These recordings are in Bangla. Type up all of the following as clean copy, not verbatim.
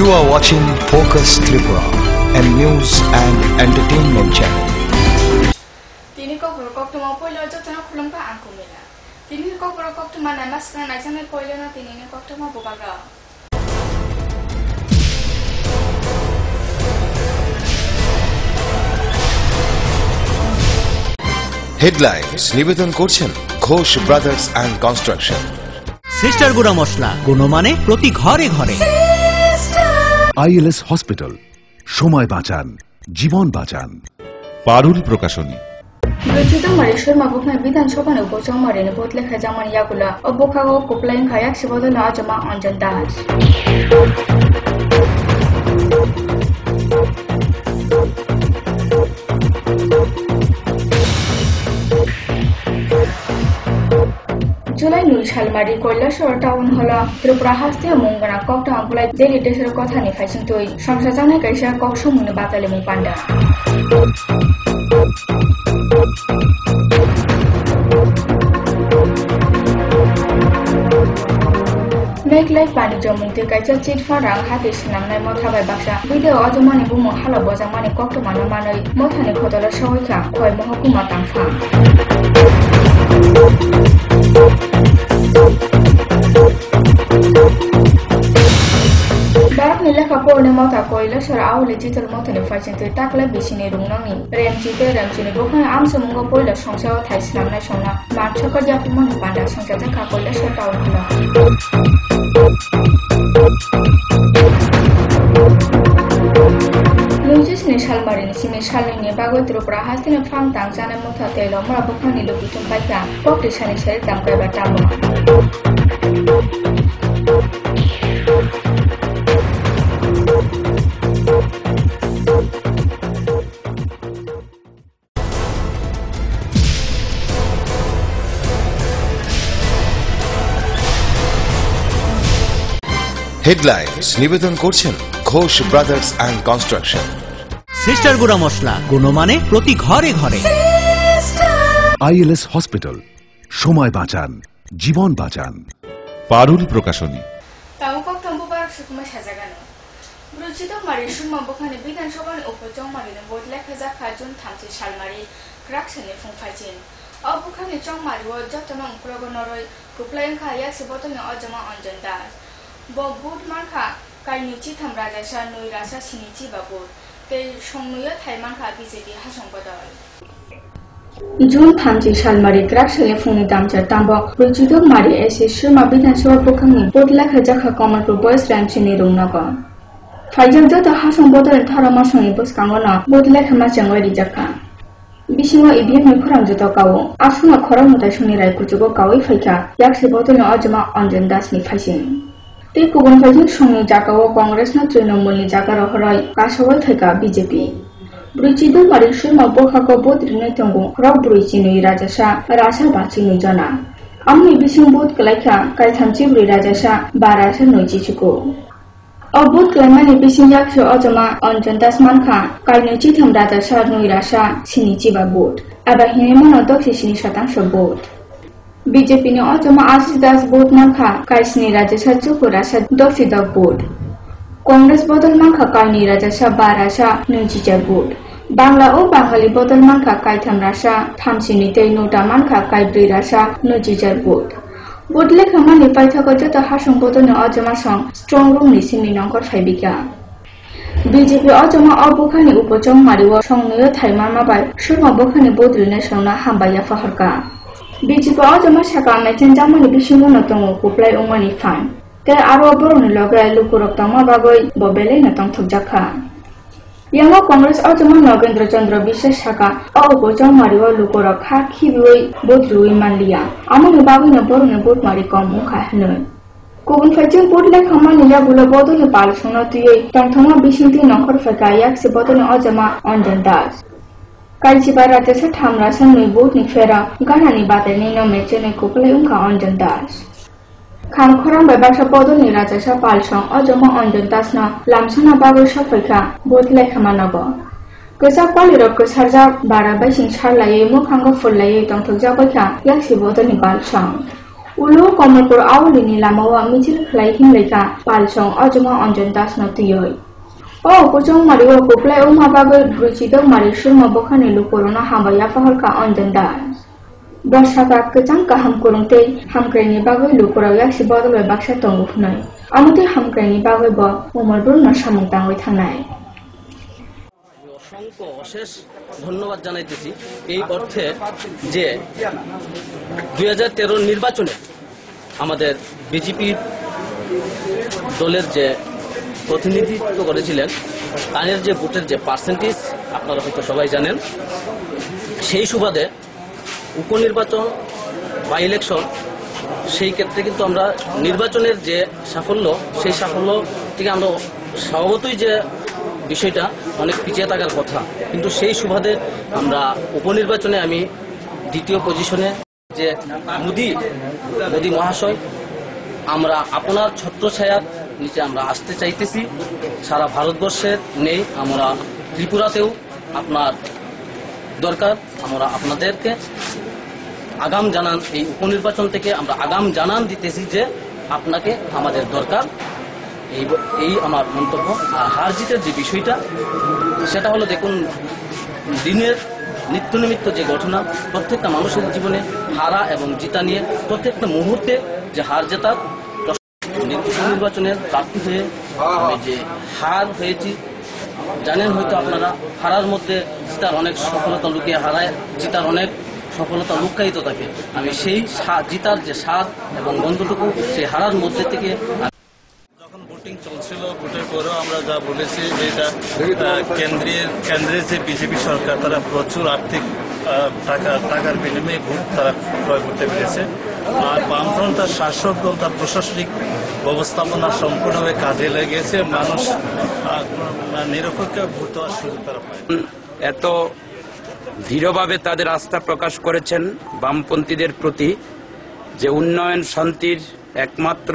You are watching Focus Tripura, a news and entertainment channel. Tini ko berkok tu mau poilo jauh tanah kulam pa aku mila. Tini ko berkok tu mana mas kan aja ni poilo na tini ni kok tu mau bubaga. Headlines নিবেদন করছেন Ghosh brothers and construction. Sister গুড়া মশলা গুণ মানে প্রতি ঘরে ঘরে। ILS হসপিটাল, সময় বাঁচান, জীবন বাঁচান। পারুল প্রকাশনী। Berjuta Malaysia mabukna bidan sopan ubocong marini botle khajaman yakula obokago kuplain khayak sibodo na jama anjan das. Julai Nuri Shalmari Koilashore Town Hall Tripura Haste Mungana Kokta Ampulai Daily Desert Kothani Fashion Toy Samsatana Kaisha Koksumuna Batale Mupanda. Make life body jomun te kaisa chit farang hati sinam nai motha bai baksa video ajomani bumo hala bojamani kokto manamanai mothani khotola sohoika khoi mohokuma tangfa Barak nila kapone mota koila sara awle jital motani fashion te takla bisini rungnani remchini bokhan amsa mungo poila songsao thai sinam nai sona marchaka japumani panda songsa ka koila sota awla Lucis ni Shalmari ni simi Shalni ni bago Tripura Haste ni fang tang jana motha telo mora bokhani lokutum paika kokti sani seri tamkai batamo headlines নিবেদন করছেন Ghosh brothers and construction. Sister গুড়া মশলা গুণ মানে প্রতি ঘরে ঘরে। ILS হসপিটাল, সময় বাঁচান, জীবন বাঁচান। পারুল প্রকাশনী। Tahu kok tampu barak sukuma sajagano. Berjuta Malaysia mabukna bidan sopan ubocong marini botle khajakajun thamsi Shalmari kraksani fungfajin. Abukani chong mariwo jatana ungkulago noroi kuplain khayak sibotoni ajama anjan das. Bo boot marka kainichi thamrajasa noirasa sinichi babur te songnuya thaimanka BJP hasong badal June thamji Shalmari kraksani fungni damcha tambo berjuta mari SSU mabidan sopa bukhangni botle khajaka komarpur boys ramchini rungnago Faijang jota hasong bodol tharama songi boskangona botle khama changoi rijaka Bisingo IBM ni khurang jota kawo asuna khorang mutai soni rai kuchugo kawai faika yakse bodol no ajama anjan das ni phaisin Tei kubun fajing songi jakao Congress na Trinamool ni jakaro horai kasawai thaika BJP. Bruichido Malaysia mabokako bot rinai tongo rok bruichi nui rajasa rasa bachi nui jana. Amni bising bot kalaika kai thamchi brui rajasa barasa nui chichuko. O bot kalaimani bising yakso ojama anjan das manka kai nui chitham rajasa nui rasa sinichi ba bot. Aba hinemono doksi sini shatangsho bot. BJP ni ojama Ashish Das bot manka kaisni rajasa chuko rasa doksi dog bot. Congress bodol manka kaini rajasa barasa nunchicha bot. Bangla o Bangali bodol manka kaitham rasa thamsini tei nota manka kaibri rasa nunchicha bot. Bot lekhamani paithako jota hasong bodol ni ojama song strong room ni sini nongkor phaibika. BJP ojama obukhani upocong mariwo songnuyo thaimama bai surma bokhani bodrine songna hambaya faharka. BJP ojama saka mechen jamani bisingo na tongo kuplai ongmani fan te aro boroni logai lukurok tangma bagoi bobele na tong thokjaka Yango Congress ojama Nagendra Chandra Biswas saka obojong mariwo lukurok ha khibui bodrui manliya amoni bagoi na boroni bot mari kom ongkha hanoi kubun fajing botle khamani ya bulo bodole pal songna tuye tangthoma bisinti nongkhor faka yakse bodole ojama anjan das Kaisiba rajasa thamrasa nui bot ni fera ganani batani no mechene kuplai ungka anjan das Kham khorang bai baksa bodol ni rajasa palsong ojama anjan das na lamsana bagoi safaika botle khamanago Kesa pali rok kesarja bara bai sing sarlaye mukhango fullaye tongthokja baikha yaksi bodol ni palsong Ulo Komalpur Aulini Lamawa Michil Clay Himleka Palsong Ojama Anjan Das Notiyoi. Oh, Pujong Mario Kuplay Umabago Bruchito Marishul Mabokani Lukurona Hamaya Paholka Anjan Das. Brashaka Kachanka Hamkurunte, Hamkrani Bago Lukura Sibado Baksa Tongufnai. Amati Hamkrani Bago Bo, Umalbruna Shamutang with Hanai. অসংখ্য অশেষ ধন্যবাদ জানাইতেছি এই অর্থে যে 2013 নির্বাচনে আমাদের বিজেপি দলের যে প্রতিনিধিত্ব করেছিলেন তাদের যে ভোটের যে পার্সেন্টেজ আপনারা হয়তো সবাই জানেন, সেই সুবাদে উপনির্বাচন বা ইলেকশন সেই ক্ষেত্রে কিন্তু আমরা নির্বাচনের যে সাফল্য সেই সাফল্য থেকে আমরা স্বভাবতই যে বিষয়টা অনেক পিছিয়ে থাকার কথা, কিন্তু সেই সুবাদে আমরা উপনির্বাচনে আমি দ্বিতীয় পজিশনে যে মোদি মহাশয় আমরা আপনার ছত্রছায়ার নিচে আমরা আসতে চাইতেছি। সারা ভারতবর্ষের নেই, আমরা ত্রিপুরাতেও আপনার দরকার। আমরা আপনাদেরকে আগাম জানান, এই উপনির্বাচন থেকে আমরা আগাম জানান দিতেছি যে আপনাকে আমাদের দরকার। এই আমার মন্তব্য। আর হার জিতের যে বিষয়টা সেটা হলো, দেখুন দিনের নিত্য নৈমিত্য যে ঘটনা, প্রত্যেকটা মানুষের জীবনে হারা এবং জিতা নিয়ে প্রত্যেকটা মুহূর্তে যে হার জেতার নির্বাচনের প্রার্থী হয়ে আমি যে হার হয়েছি জানেন হয়তো আপনারা। হারার মধ্যে জিতার অনেক সফলতা লুকিয়ে, হারায় জিতার অনেক সফলতা লুকায়িত থাকে। আমি সেই জিতার যে স্বাদ এবং গন্ধটুকু সেই হারার মধ্যে থেকে যখন ভোটিং চলছিল, ভোটের পরেও আমরা যা বলেছি যে এটা কেন্দ্রের যে বিজেপি সরকার তারা প্রচুর আর্থিক টাকার বিনিময়ে ভোট তারা ক্রয় করতে পেরেছে। আর বামফ্রন্ট তার শাসক দল তার প্রশাসনিক ব্যবস্থাপনা সম্পূর্ণভাবে কাজে লেগেছে। মানুষ নিরপেক্ষ ভোট দেওয়ার সুযোগ তারা পায়। এত দৃঢ়ভাবে তাদের আস্থা প্রকাশ করেছেন বামপন্থীদের প্রতি, যে উন্নয়ন শান্তির একমাত্র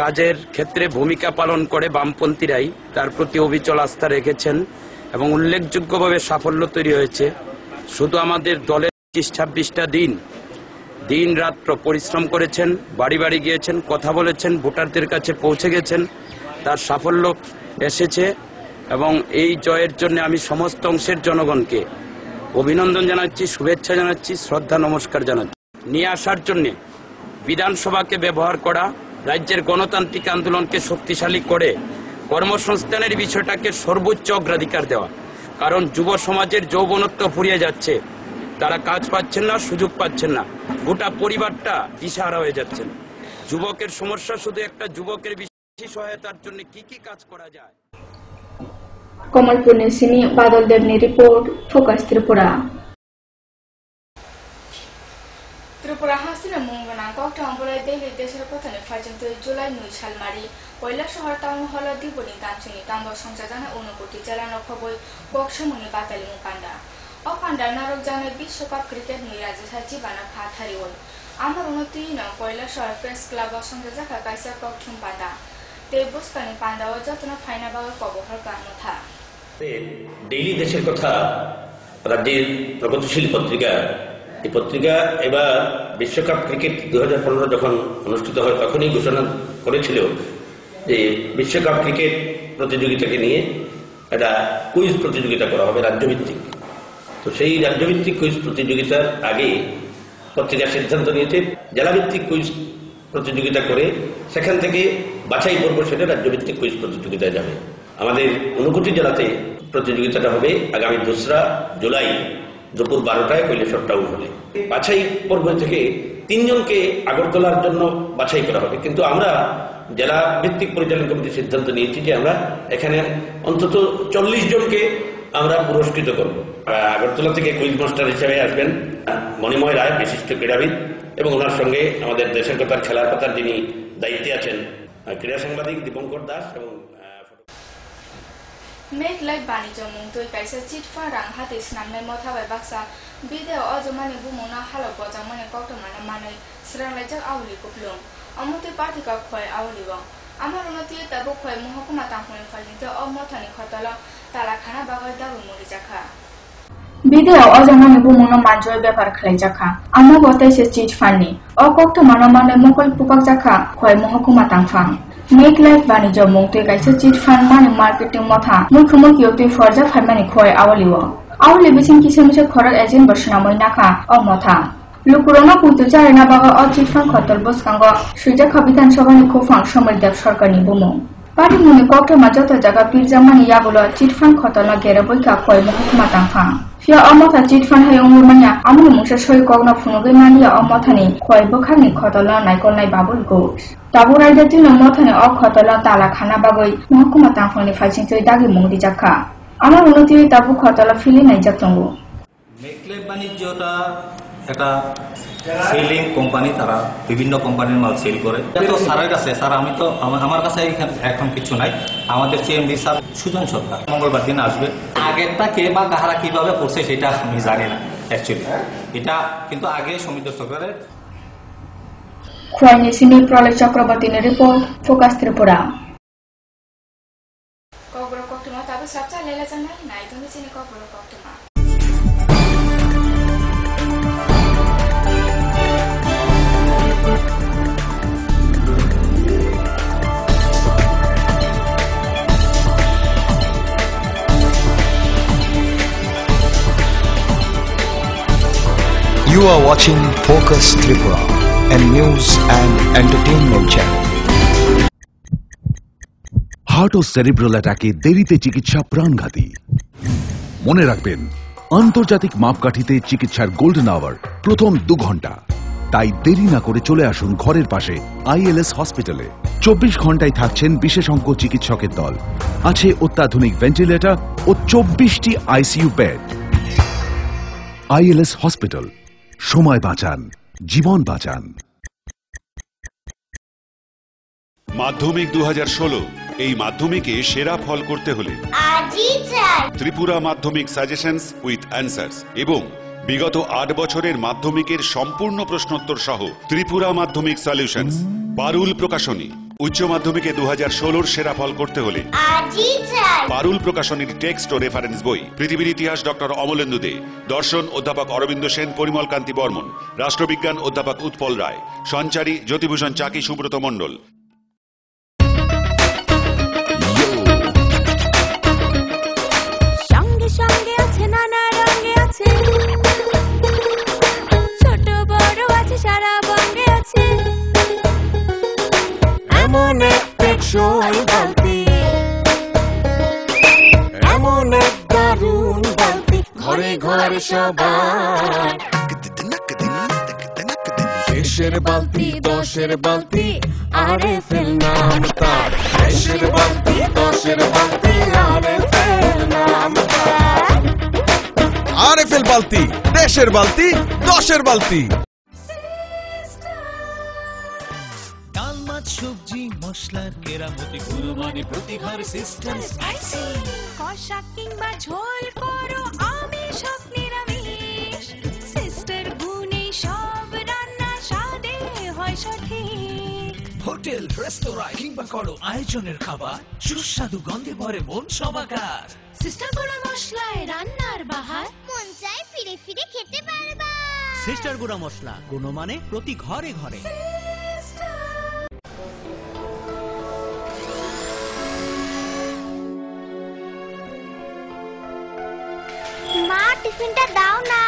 কাজের ক্ষেত্রে ভূমিকা পালন করে বামপন্থীরাই তার প্রতি অবিচল আস্থা রেখেছেন এবং উল্লেখযোগ্যভাবে সাফল্য তৈরি হয়েছে। শুধু আমাদের দলের 26টা দিন রাত্র পরিশ্রম করেছেন, বাড়ি বাড়ি গিয়েছেন, কথা বলেছেন, ভোটারদের কাছে পৌঁছে গেছেন, তার সাফল্য এসেছে। এবং এই জয়ের জন্য আমি সমস্ত অংশের জনগণকে অভিনন্দন জানাচ্ছি, শুভেচ্ছা জানাচ্ছি, শ্রদ্ধা নমস্কার জানাচ্ছি। নিয়ে আসার জন্য বিধানসভাকে ব্যবহার করা, রাজ্যের গণতান্ত্রিক আন্দোলনকে শক্তিশালী করে কর্মসংস্থানের বিষয়টাকে সর্বোচ্চ অগ্রাধিকার দেওয়া। কারণ যুব সমাজের যৌবনত্ব ফুরিয়ে যাচ্ছে, তারা কাজ পাচ্ছেন না, সুযোগ পাচ্ছেন না, গোটা পরিবারটা দিশাহারা হয়ে যাচ্ছেন। যুবকের সমস্যা শুধু একটা, যুবকের বেশি সহায়তার জন্য কি কাজ করা যায়। Komalpur Sini Badal Devni report Focus Tripura. Tripura Hasina Mungana Kota Ambulai Daily Desirapatan Fajan to July New Shalmari, Oila Shahar Town Hall of Dibuni Tansini, Tambo Sonjana Unuputi, Jalano Koboy, Bokshamuni Batali Mukanda. Opanda Narojana Bishop Cricket Mirajas Hajibana Pathariol. Amarunotina, Oila Shahar Press Club of Sonjaka Kaisa Poktumpata. They Buskani Panda or Jatana Finaba Kobo Horkanotha. Daily দেশের কথা রাজ্যের প্রগতিশীল পত্রিকা, এই পত্রিকা এবার বিশ্বকাপ ক্রিকেট 2015 যখন অনুষ্ঠিত হয় তখনই ঘোষণা করেছিল যে বিশ্বকাপ ক্রিকেট প্রতিযোগিতাকে নিয়ে একটা কুইজ প্রতিযোগিতা করা হবে রাজ্যভিত্তিক। তো সেই রাজ্যভিত্তিক কুইজ প্রতিযোগিতার আগে পত্রিকা সিদ্ধান্ত নিয়েছে জেলাভিত্তিক কুইজ প্রতিযোগিতা করে সেখান থেকে বাছাই পর্ব সেটা রাজ্যভিত্তিক কুইজ প্রতিযোগিতায় যাবে। আমাদের 59 জেলাতে প্রতিযোগিতাটা হবে আগামী 2রা জুলাই দুপুর 12টায় কৈলাসহর টাউন হলে। বাছাই পর্ব থেকে 3 জনকে আগরতলার জন্য বাছাই করা হবে, কিন্তু আমরা জেলা ভিত্তিক পরিচালন কমিটির সিদ্ধান্ত নিয়েছি যে আমরা এখানে অন্তত 40 জনকে আমরা পুরস্কৃত করব। আগরতলা থেকে কুইজ মাস্টার হিসেবে আসবেন মণিময় রায়, বিশিষ্ট ক্রীড়াবিদ, এবং ওনার সঙ্গে আমাদের দেশের কথার খেলার কথার যিনি দায়িত্বে আছেন ক্রীড়া সাংবাদিক দীপঙ্কর দাস এবং Make like Banjo Mungtui Kaisa Chitfa Rang Hatis Namne Mothawe Baksa, Bide Ojamani Bumuna Halo Bojamani Kotomana Mane, Sralaja Auli Kuplum, Amuti Patika Koi Auliwa, Amarunati Tabukoi Muhokuma Tampun Falito or Motani Kotala, Talakana Bagada Murijaka. Video অজানানি বুমুনো মানজয় ব্যাপার খালাই জাখা আমা গতাইছে চিট ফান্ডনি অকক্ত মানমানে মকল পুপাক জাখা খয় মহকুমা তাংফাং মেক লাইফ বাণিজ্য মংতে গাইছে চিট ফান্ড মানে মার্কেটিং মথা মুখ্যমন্ত্রী তুই ফরজা ফাইমানি খয় আওয়ালিও আওয়ালি বিচিন কিসে মিছে খরক এজেন্ট বর্ষনাময় নাখা অ মথা লুকুরনা পুইতো চারেনা বাবা অ চিট ফান্ড খতল বসকাঙ্গ সুইজাখা বিধানসভানি খুফাং সময় দেব সরকারনি বুমুং পারি মুনি কক্টমা যত জায়গা পিরজামানি ইয়াবলো চিট ফান্ড খতলনা গেরা বইকা খয় মহকুমা তাংফাং Fia amata chit fan hay umurmanya amuni mungsa shoy kogna phunugai mania amathani khoi bokhani khotala naikol nai babul goes taburai de tin amathani ok khotala tala khana bagoi mahkuma tangphani phaiching choi dagi mungdi jakha amar unoti tabu khotala fili nai jaktongo মেকলে বাণিজ্যটা একটা সেলিং কোম্পানি, তারা বিভিন্ন কোম্পানির মাল সেল করে। তো স্যারের কাছে স্যার আমি তো আমার কাছে এখন কিছু নাই, আমাদের সিএমডি স্যার সুজন সরকার মঙ্গলবার দিন আসবে। আগেরটা কে বা কাহারা কিভাবে করছে সেটা আমি জানি না অ্যাকচুয়ালি, এটা কিন্তু আগে সমিত সরকারের। খোয়াইনি সিনি প্রলয় চক্রবর্তীর রিপোর্ট, ফোকাস ত্রিপুরা। কগরো কক্টমা তাবো সাবচা লেলা জানাই নাই তুমি চিনি কগরো কক্টমা। You are watching Focus Tripura, a news and entertainment channel. Heart ও সেরিব্রাল অ্যাটাকে দেরিতে চিকিৎসা প্রাণঘাতী। মনে রাখবেন, আন্তর্জাতিক মাপকাঠিতে চিকিৎসার গোল্ডেন আওয়ার প্রথম 2 ঘন্টা। তাই দেরি না করে চলে আসুন ঘরের পাশে আইএলএস হসপিটালে। 24 ঘন্টায় থাকছেন বিশেষজ্ঞ চিকিৎসকের দল, আছে অত্যাধুনিক ভেন্টিলেটর ও 24টি আইসিইউ বেড। আইএলএস হসপিটাল, সময় বাঁচান, জীবন বাঁচান। মাধ্যমিক 2016, এই মাধ্যমিকে সেরা ফল করতে হলে ত্রিপুরা মাধ্যমিক সাজেশনস উইথ অ্যান্সার্স এবং বিগত 8 বছরের মাধ্যমিকের সম্পূর্ণ প্রশ্নোত্তর সহ ত্রিপুরা মাধ্যমিক সলিউশনস। পারুল প্রকাশনী। উচ্চ মাধ্যমিকে 2016 সেরা ফল করতে হলে পারুল প্রকাশনীর টেক্সট ও রেফারেন্স বই। পৃথিবীর ইতিহাস ডক্টর অমলেন্দু দে, দর্শন অধ্যাপক অরবিন্দ সেন, পরিমল কান্তি বর্মন, রাষ্ট্রবিজ্ঞান অধ্যাপক উৎপল রায়, সঞ্চারী জ্যোতিভূষণ চাকি, সুব্রত মণ্ডল। সঙ্গে সঙ্গে আছে নানা রঙে আছে, ছোট বড় আছে, সারা বঙ্গে আছে এমন এক টেকসই বালতি, এমন এক দারুণ বালতি, ঘরে ঘরে সবার। দেশের বালতি, দশের বালতি, আরএফএল নাম তার। দেশের বালতি, দশের বালতি, আরএফএল নাম তার। আরএফএল বালতি, দেশের বালতি, দশের বালতি। ডাল মাছ সবজি মশলার কেরামতি, গুণমানে প্রতি ঘর সিস্টেম স্পাইসি। কষা কিংবা ঝোল করো আমিষ হোক নিরামিষ, সিস্টার গুণে সব রান্না স্বাদে হয় সঠিক। হোটেল রেস্তোরাঁ কিংবা করো আয়োজনের খাবার, সুস্বাদু গন্ধে ভরে মন সবাকার। সিস্টার গুঁড়া মশলায় রান্নার বাহার, মন চায় ফিরে ফিরে খেতে পারবা। সিস্টার গুঁড়া মশলা, গুণমানে প্রতি ঘরে ঘরে। মা টিফিনটা দাও না।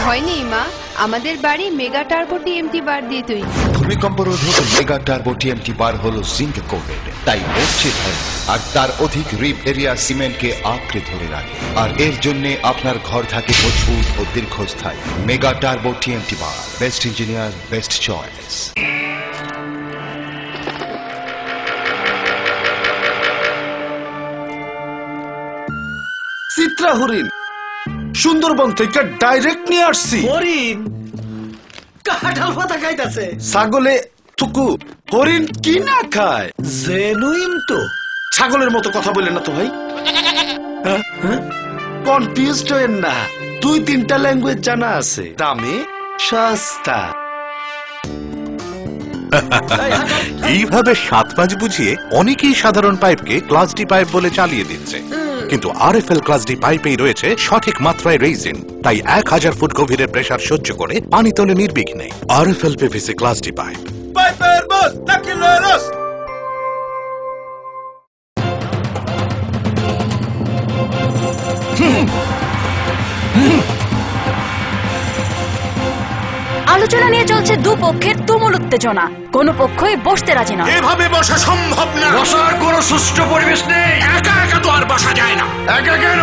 ভয় নেই মা, আমাদের বাড়ি মেগা টার্বো টিএমটি বার দিয়ে তৈরি। ভূমিকম্প রোধক মেগা টার্বো টিএমটি বার হলো জিঙ্ক কোটেড, তাই মরছে ভয়, আর তার অধিক রিপ এরিয়া সিমেন্টকে আঁকড়ে ধরে রাখে, আর এর জন্য আপনার ঘর থাকে মজবুত ও দীর্ঘস্থায়ী। মেগা টার্বো টিএমটি বার, best engineer, best choice. Chitra হরিণ সুন্দরবন থেকে ডাইরেক্ট নিয়ে আসছি। হরিণ কাঁঠাল পাতা খাইতাছে। ছাগলে থুকু হরিণ কি না খায়? জেনুইন তো। ছাগলের মতো কথা বললেন না তো ভাই। কনফিউজড হয়েন না, 2-3টা ল্যাঙ্গুয়েজ জানা আছে, দামে সস্তা। এইভাবে 7-5 বুঝিয়ে অনেকেই সাধারণ পাইপকে ক্লাস ডি পাইপ বলে চালিয়ে দিচ্ছে, কিন্তু আরএফএল ক্লাস ডি পাইপেই রয়েছে সঠিক মাত্রায় রেইজিন, তাই 1000 ফুট গভীরের প্রেসার সহ্য করে পানি তোলে নির্বিঘ্নে। RFL PVC class D pipe. পাইপের বস নাকিলেরস। আলোচনা নিয়ে চলছে দুপক্ষের তুমুল উত্তেজনা, কোনো পক্ষই বসতে রাজি না। এভাবে বসা সম্ভব না, বসার কোনো সুষ্ঠু পরিবেশ নেই। একা একা তো আর বসা যায় না। একা কেন,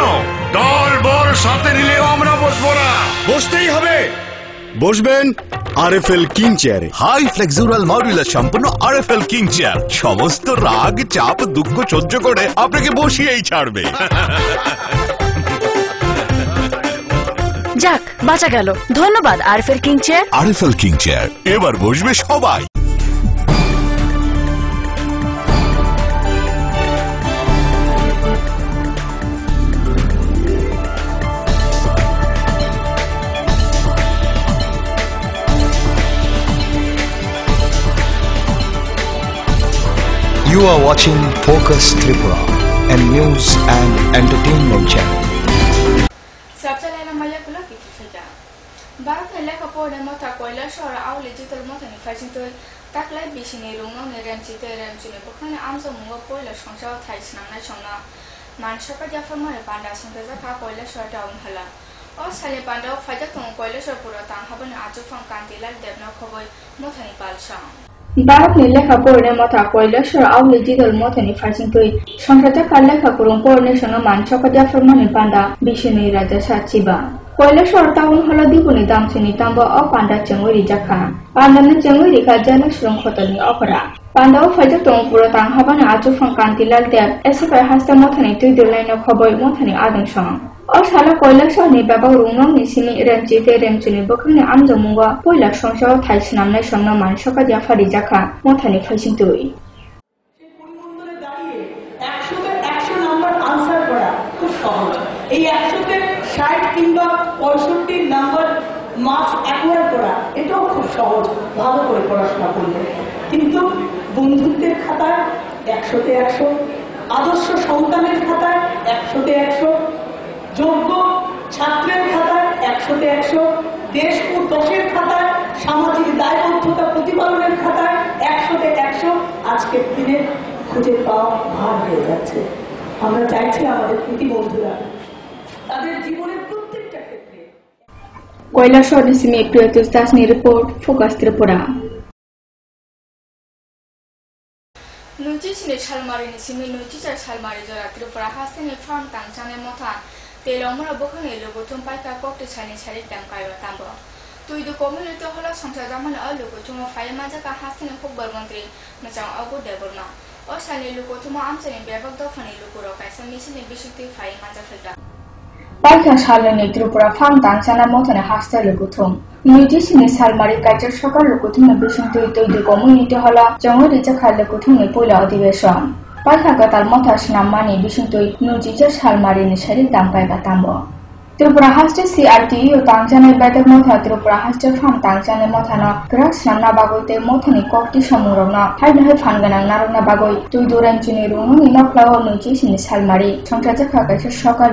দল বল সাথে নিলেও আমরা বসবো না, বসতেই হবে। বসবেন আরএফএল কিং চেয়ারে। হাই ফ্লেক্সুরাল মডুলার সম্পন্ন আরএফএল কিং চেয়ার সমস্ত রাগ চাপ দুঃখ সহ্য করে আপনাকে বসিয়েই ছাড়বে। যাক, বাঁচা গেল। ধন্যবাদ RFL king chair. RFL king chair, এবার বসবে সবাই। You are watching Focus Tripura, a news and entertainment channel. Barakna leka pode mota koila shora awli jital mota ni fajintoi taklai bishini rungno ni remchite remchine bukhane amso mungo koila shongshao thaisna na chongna man shaka jafar mare panda sunta za ka koila shora down hala o sale panda faja tong koila shora pura tang habane aju from kantilal devna khoboi mota ni palsha Barakna leka pode mota koila shora awli jital mota ni fajintoi shongshata kala ka kurung pone shono man shaka jafar mare panda bishini raja sachiba কৈলাসর টাউন হল দিবনি দামসিনি তাম্বা অ পান্ডা চেঙ্গুরি জাখা পান্ডানে চেঙ্গুরি কাজানা শৃঙ্খতনি অপরা পান্ডাও ফাইজা টংপুর তাং হাবানা আজুফাং কান্তিলাল দেব এসিফাই হাস্তা মথানি তুই দুলাইন খবই মথানি আদংসং অ সালা কৈলাসরনি বেবাগ রুংনং নিসিনি রেমচিতে রেমচুনি বখানি আমজমুঙ্গা পয়লা সংসার থাইসনামনাই সন্ন মানসকা জাফারি জাখা মথানি ফাইসিং তুই এই 160 কিংবা 65 নাম্বার মার্কস অ্যাকোয়ার করা এটাও খুব সহজ, ভালো করে পড়াশোনা করলে। কিন্তু বন্ধুত্বের খাতায় 100তে 100, আদর্শ সন্তানের খাতায় 100তে 100, যোগ্য ছাত্রের খাতায় 100তে 100, দেশ ও দশের খাতায়, সামাজিক দায়বদ্ধতা প্রতিপালনের খাতায় 100তে 100 আজকের দিনে খুঁজে পাওয়া ভার হয়ে যাচ্ছে। আমরা চাইছি আমাদের প্রতিবন্ধুরা তাদের জীবনের প্রত্যেকটা ক্ষেত্রে কৈলাসর নিসিমি প্রিয়তুস দাসনি রিপোর্ট ফোকাস ত্রিপুরা নুচিসনি ছালমারি নিসিমি নুচিচার ছালমারি জরা ত্রিপুরা হাসিনি ফার্ম তাংচানে মথা তেলমরা বখানে লোগোতুম পাইকা ককটি ছানি ছারি তামকাইবা তাম্ব তুইদু কমিউনিটি হল সংসার জামান লোগোতুম ফাইমা জাকা হাসিনি খবর মন্ত্রী নচাং অগু দেবর্মা ও সালি লোগোতুম আমচানি বেবাক দফানি লোগোরো কাইসা মিছিনি বিশুক্তি ফাইমা জাফেলটা পাইকা সালনি ত্রিপুরা ফার্ম তাংচানা মথনে হাসতে লোগোতুম নিউজিসিনি সালমারি কাজের সকাল লোগোতুম বিশুক্তি তুইদু কমিউনিটি হল জঙ্গরি জাখা লোগোতুম পয়লা অধিবেশন পাইকা গতাল মথাস নাম্মানি বিশুক্তি নিউজিচা সালমারিনি সারি তামকাইবা তাম্ব ত্রিপুরা হাস্টে সিআরটিইউ তাংচানের বেদক মথা ত্রিপুরা হাস্টে ফার্ম তাংচানে মথানো গ্রাস নামনা বাগইতে মথনি ককটি সমুরনা হাইনাহাই ফানগানাং নারনা বাগই তুই দুরেনচুনি রুনুনি নকলাও নুচিসিনি সালমারি সংসার জাখা কাছে সকাল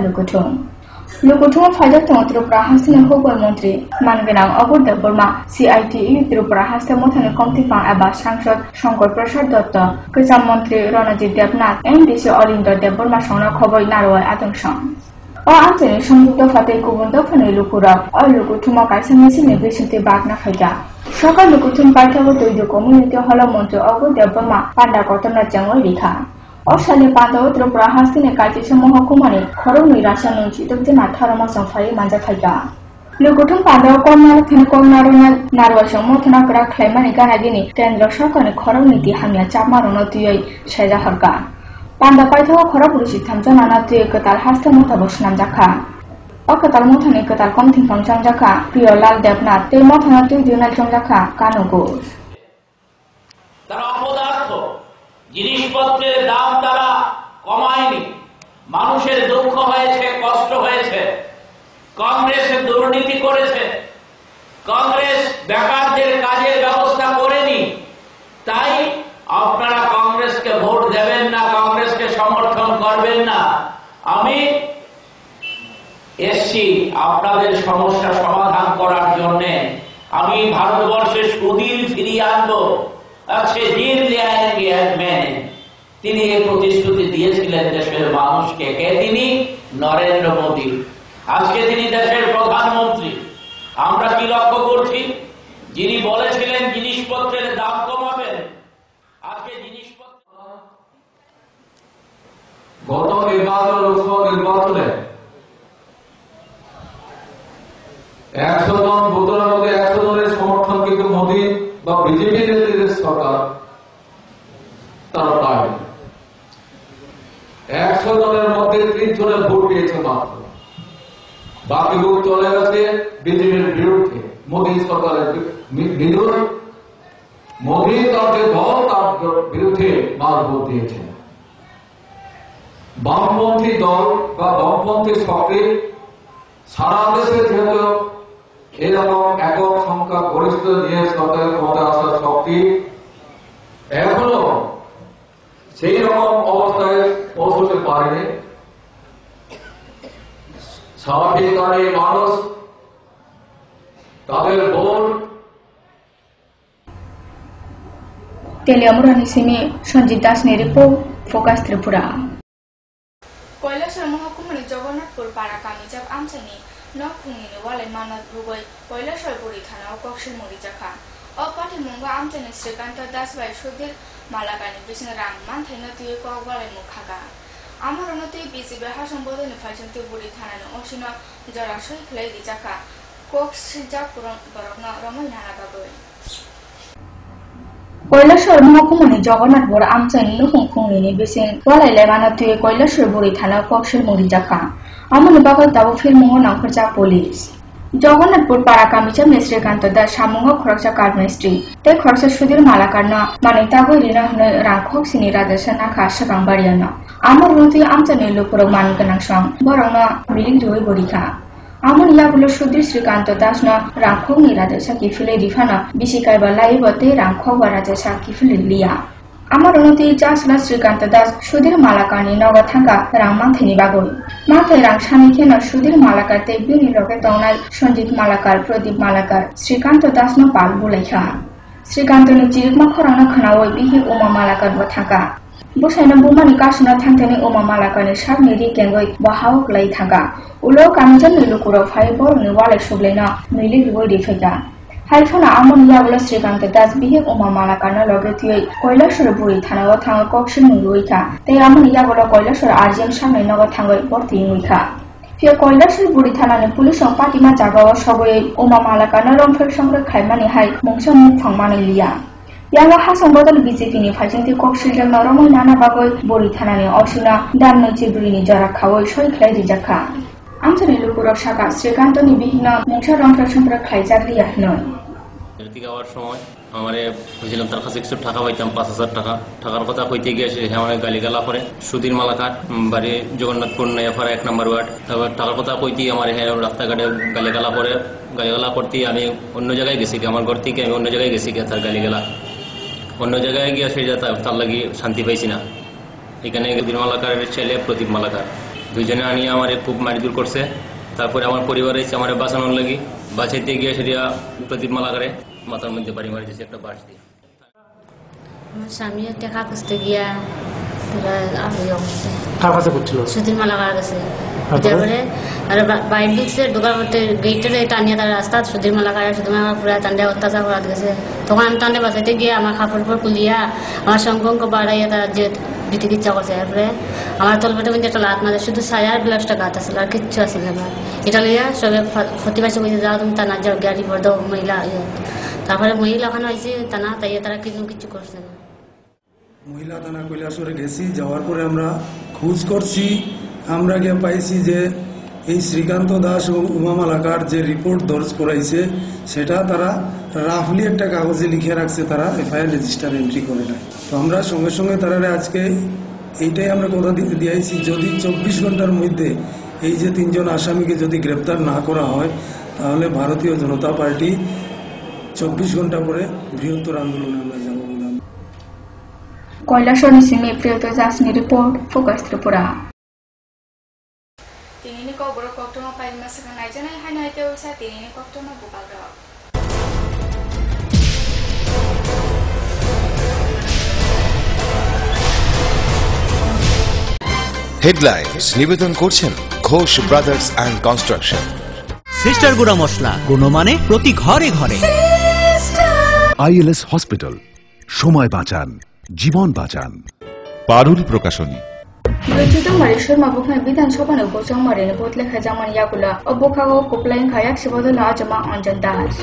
লোগোতুম ফাইজা তং ত্রিপুরা হাস্টেনি হবর মন্ত্রী মানগানাং অগর দেববর্মা সিআইটিইউ ত্রিপুরা হাস্টে মথানি কমতিফাং এবা সাংসদ শঙ্কর প্রসাদ দত্ত কৃষাণ মন্ত্রী রণজিৎ দেবনাথ এমডিসি অলিন্দ দেববর্মা সংনা খবর নারওয়াল আদংসং ও আঞ্চলিক সংযুক্ত ফাতে গুবুন দফানি লুকুরক ও লুকুথুমা কাইসা মিছিনি বিশুতি বাগনা ফাইজা সকাল লুকুথুম পাইথাগো তৈরি কমিউনিটি হল মন্ত্রী অগর দেববর্মা পান্ডা কতনা চেঙ্গই রেখা অসালে পান্ডা ও ত্রিপুরা হাস্তিনে কাইসা মহকুমানি খরমনি রাশা নুচিত জেনা থারমা সংফাই মানজা ফাইজা লুকুথুম পান্ডা কমনাল ফেন কমনারনা নারওয়াল সমথনা করা খ্লাইমানি গানাগিনি কেন্দ্র সরকারনি খরমনীতি হামিয়া চাপমারনো তুই সাইজা হরকা Panda paithawa khora purusi thamja nana tuye ketal hasta mutha bosnam jakha. O ketal mutha ni ketal kom thingpang jang jakha. Priyolal Devnath te mutha na tuye dinal jang jakha Kano Ghosh. তারা অপদার্থ জিনিসপত্রের দাম তারা কমায়নি, মানুষের দুঃখ হয়েছে, কষ্ট হয়েছে। কংগ্রেস দুর্নীতি করেছে, কংগ্রেস বেকারদের কাজের ব্যবস্থা করেনি। তাই আপনারা কংগ্রেসকে ভোট দেবেন না, কংগ্রেসকে সমর্থন করবেন না। আমি এসছি আপনাদের সমস্যা সমাধান করার জন্য। আমি ভারতবর্ষের সুদিন ফিরিয়ে আনবো। আজকে দিন তিনি এই প্রতিশ্রুতি দিয়েছিলেন দেশের মানুষকে। কে তিনি? নরেন্দ্র মোদী। আজকে তিনি দেশের প্রধানমন্ত্রী। আমরা কি লক্ষ্য করছি? যিনি বলেছিলেন জিনিসপত্রের দাম কমাবেন, আজকে জিনিসপত্র গত নির্বাচন লোকসভা নির্বাচনে 100 জন ভোটারের মধ্যে 100 জনের সমর্থন কিন্তু মোদী বা বিজেপি নেতৃত্বের সরকার তারা পায়। 100 জনের মধ্যে 30 জনের ভোট দিয়েছে মাত্র, বাকি লোক চলে গেছে বিজেপির বিরুদ্ধে, মোদী সরকারের বিরুদ্ধে। মোদী তার যে দল তার বিরুদ্ধে মার ভোট দিয়েছে। বামপন্থী দল বা বামপন্থী শক্তি সারা দেশে যেহেতু এরকম একক সংখ্যা গরিষ্ঠ নিয়ে সরকারের ক্ষমতা আসার শক্তি এখনো সেই রকম অবস্থায় পৌঁছতে পারেনি। স্বাভাবিক কারণে মানুষ তাদের vote Teleamurani Simi Sanjit Das ni report Focus Tripura. কৈলাসর মহকুমার জগন্নাথপুর পাড়া কামিজাব আমসানি নখুংনি ওয়ালে মানত ভুগই কৈলাসর বুড়ি থানা ও কক্সের মরিজাখা অপাঠি মঙ্গ আমসানি শ্রীকান্ত দাস বাই সুধীর মালাকানি বিষ্ণু রাম মানথাইনা তুই কক ওয়ালে মুখাগা আমার অনতি বিজেপি হাসন বদনি ফাইজন্তি বুড়ি থানানো অসিন জরাশয় খেলাই দিজাখা কক্স সিজা পুরন বরকনা রমই নানা বাগই কৈলাসর মহকুমানি জগন্নাথপুর আমচাইনি নুখুংখুংনি বিসিং ওয়ালাইলাই মানাতুয়ে কৈলাসর বুড়ি থানা কক্সের মরিজাখা আমনি বাগল তাবো ফিল্মঙ্গ নামখরজা পুলিশ জগন্নাথপুর পাড়া কামিচাব শ্রীকান্ত দাস সামঙ্গ খরকজা কার্ডমিস্ট্রি তে খরচা সুধীর মালাকারনা মানে তাগৈ রিনা হনে রাংখক সিনি রাজেশা নাখা সাগাং বাড়িয়ানা আমর রুতি আমচাইনি লুপুরক মান গোনাং সং বরংনা মিলিং রুই বড়িখা আমন ইয়াগুলো সুধীর শ্রীকান্ত দাস না রাংখক নি রাজেশা কিফিলে রিফানা বিশিকাইবা লাইবতে রাংখক বা রাজেশা কিফিলে লিয়া আমার উন্নতি জাসলা শ্রীকান্ত দাস সুধীর মালাকারনি নগদ থাকা রাং মানথাইনি বাগৈ মাথায় রাং সানিখেনা সুধীর মালাকার তে বিনি লগে তংনাই সঞ্জিত মালাকার প্রদীপ মালাকার শ্রীকান্ত দাস ন পাল বুলাইখা শ্রীকান্তনি চিরিকমা খরাংনা খানাওই বিহি উমা মালাকার ব থাকা বসাইনা বুমানি কাসনা থাংথানি উমা মালাকারনি সাবনি রিকেঙ্গই বা হাওক লাই থাকা উলো কামিজাব নিলুকুরো ফাই বরনি ওয়ালে সুবলেনা মিলি রিবই রিফেগা হাইফনা আমন ইয়াগুলো শ্রীকান্ত দাস বিহে উমা মালাকারনা লগে তুই কৈলাসর বুড়ি থানা ও থাঙ্গ কক্সের নুইখা তাই আমন ইয়াগুলো কৈলাসর আরজিএম সামনে নগদ থাঙ্গই বর্তি নুইখা ফিয়ে কৈলাসর বুড়ি থানানি পুলিশ পাটিমা জাগাও সবই উমা মালাকারনা রংফের সংগ্রহ খাইমানি হাই মংসা মুখ ফাংমানি লিয়া ইয়ালো হাসং বদল বিজেপিনি ফাইজন্তি কক্সিলজং নরমই নানা বাগৈ বুড়ি থানানি অসিনা দামনৈ চিবুরিনি জরা খাওই সই খেলাই রিজাখা আমচানি লুকুরক শাখা শ্রীকান্তনি বিহীন মংসা রংফের সংগ্রহ খাইজাক লিয়া নয় যাওয়ার সময় আমারে বুঝলাম তার কাছে কিছু টাকা পাইতাম 5000 টাকা টাকার কথা কইতে গিয়ে সে আমার গালিগালা করে সুধীর মালাকার বাড়ি জগন্নাথপুর নয়াপাড়া 1 নম্বর ওয়ার্ড তারপর টাকার কথা কইতে আমার রাস্তাঘাটে গালিগালা করে গালিগালা করতে আমি অন্য জায়গায় গেছি আমার ঘর থেকে আমি অন্য জায়গায় গেছি তার গালিগালা অন্য জায়গায় গিয়ে সে তার লাগি শান্তি পাইছি না এখানে সুধীর মালাকারের ছেলে প্রদীপ মালাকার দুইজনে আনিয়ে আমার খুব মারধর করছে তারপরে আমার পরিবার এসে আমার বাঁচানোর লাগি বাঁচাইতে গিয়ে সেটা প্রদীপ মালাকারে মাথার মধ্যে বাড়ি মারি দিয়েছে একটা বাঁশ দিয়ে আমার স্বামী টাকা খুঁজতে গিয়া সুধীর মালাকার কাছে তারপরে আর বাইক ঢুকছে ঢোকার মধ্যে গেটের টানিয়ে তার রাস্তা সুধীর মালাকার পুরা টান্ডে অত্যাচার করা গেছে তখন আমি টান্ডে বাঁচাইতে গিয়ে আমার কাপড় খুলিয়া আমার সঙ্গ বাড়াইয়া তার যে দিতে ইচ্ছা করছে তারপরে আমার তলপেটের মধ্যে একটা লাত মারে শুধু সায়ার ব্লাউজটা গাত আসছিল আর কিচ্ছু আসছিল আমার এটা লইয়া সবে প্রতিবাসী বলছে যাও তুমি তা না যাও গাড়ি ভর দাও মহিলা তারপরে মহিলা ওখানে হয়েছে তা না তাই তারা কিছু করছে না মহিলা থানা কৈলাসরে গেছি, যাওয়ার পরে আমরা খোঁজ করছি, আমরা গিয়ে পাইছি যে এই শ্রীকান্ত দাস ও উমা মালাকার যে রিপোর্ট দর্জ করাইছে সেটা তারা রাফলি একটা কাগজে লিখে রাখছে, তারা এফআইআর রেজিস্টার এন্ট্রি করে নাই। তো আমরা সঙ্গে সঙ্গে তারা আজকে এইটাই আমরা কথা দিয়েছি, যদি 24 ঘন্টার মধ্যে এই যে 3 জন আসামিকে যদি গ্রেপ্তার না করা হয় তাহলে ভারতীয় জনতা পার্টি 24 ঘন্টা পরে বৃহত্তর আন্দোলনে আমরা যাব বলে। কৈলাসর নিসিমে প্রিয়তা জাসনি রিপোর্ট, ফোকাস ত্রিপুরা। তিনি কবর কক্টমা পাই মাসকা নাইজানাই হাইনাইতে ওসা তিনি কক্টমা গোপাল রাও। হেডলাইন্স নিবেদন করছেন Ghosh brothers and construction. Sister গুঁড়া মশলা, গুণমানে প্রতি ঘরে ঘরে। আইএলএস হসপিটাল, সময় বাঁচান, জীবন বাঁচান। পারুল প্রকাশনী। রচিত মারিশ্বর মাবুখান বিধানসভার উপচং মারিনে ভোট লেখা জামান ইয়াগুলা অবখাগো কোপলাইন খায়াক শিবদল আজমা অঞ্জন দাস।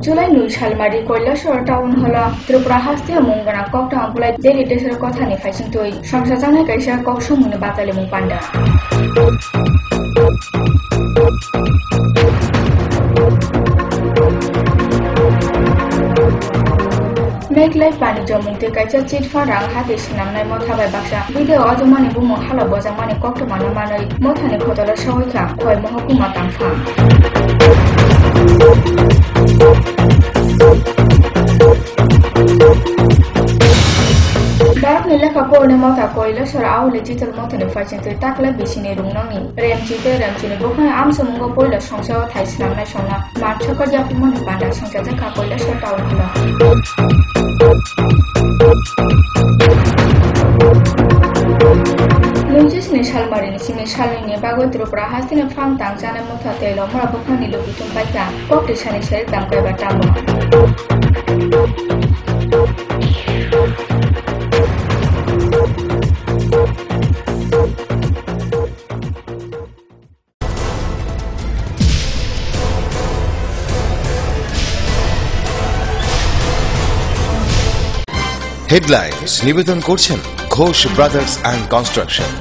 জুলাই 9 সালমারি কৈলাসর টাউন হল ত্রিপুরা হাস্তে মুঙ্গনা ককটা আমপুলাই দেরি দেশের কথা নি ফাইসিং তুই সংসার জানাই কাইসা ককসু মুনে বাতালে মুং পান্ডা। মেঘলাই বাণিজ্য মুক্তি কাইসা চিটফান্ড রাং হাতে সিনামনাই মথাবাই বাক্সা বিদে অজমানি বুমো হালা বজামানি ককটা মানা মানই মথানি খতলা সহৈখা খয় মহকুমা তাংফা। Darab nila kapor ni mata কৈলাসর আউলে চিতল মতনে ফাইচিন তুই টাকলা বিসিনে রুংনাংনি রেমচিনে বখান আম সমঙ্গ পয়লা সংসার থাইসলাম না সোনা মাঠ ছকর জাপি মনে পান্ডা সংসার জাকা কৈলাসর টাউন হলো। Nunjisni salmarini sini salini bago Tripura hastina fang tang jana mutha telo mora bukhani lobitum baita kokti sani seri tamkai batamo. Headlines নিবেদন করছেন Ghosh brothers and construction.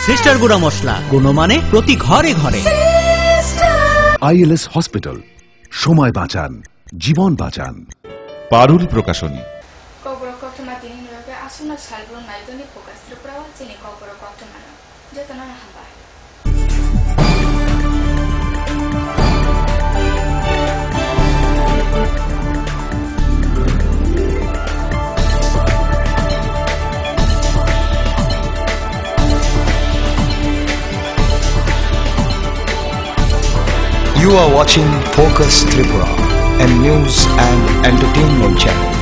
Sister গুঁড়া মশলা, গুণমানে প্রতি ঘরে ঘরে। আইএলএস হসপিটাল, সময় বাঁচান, জীবন বাঁচান। পারুল প্রকাশনী। কবর কক্টমা তিনি নিবে আসুনা সালব্রন নাইদনি ফোকাস ত্রিপুরা চিনি কবর কক্টমা যতনা হাবা। You are watching Focus Tripura, a news and entertainment channel.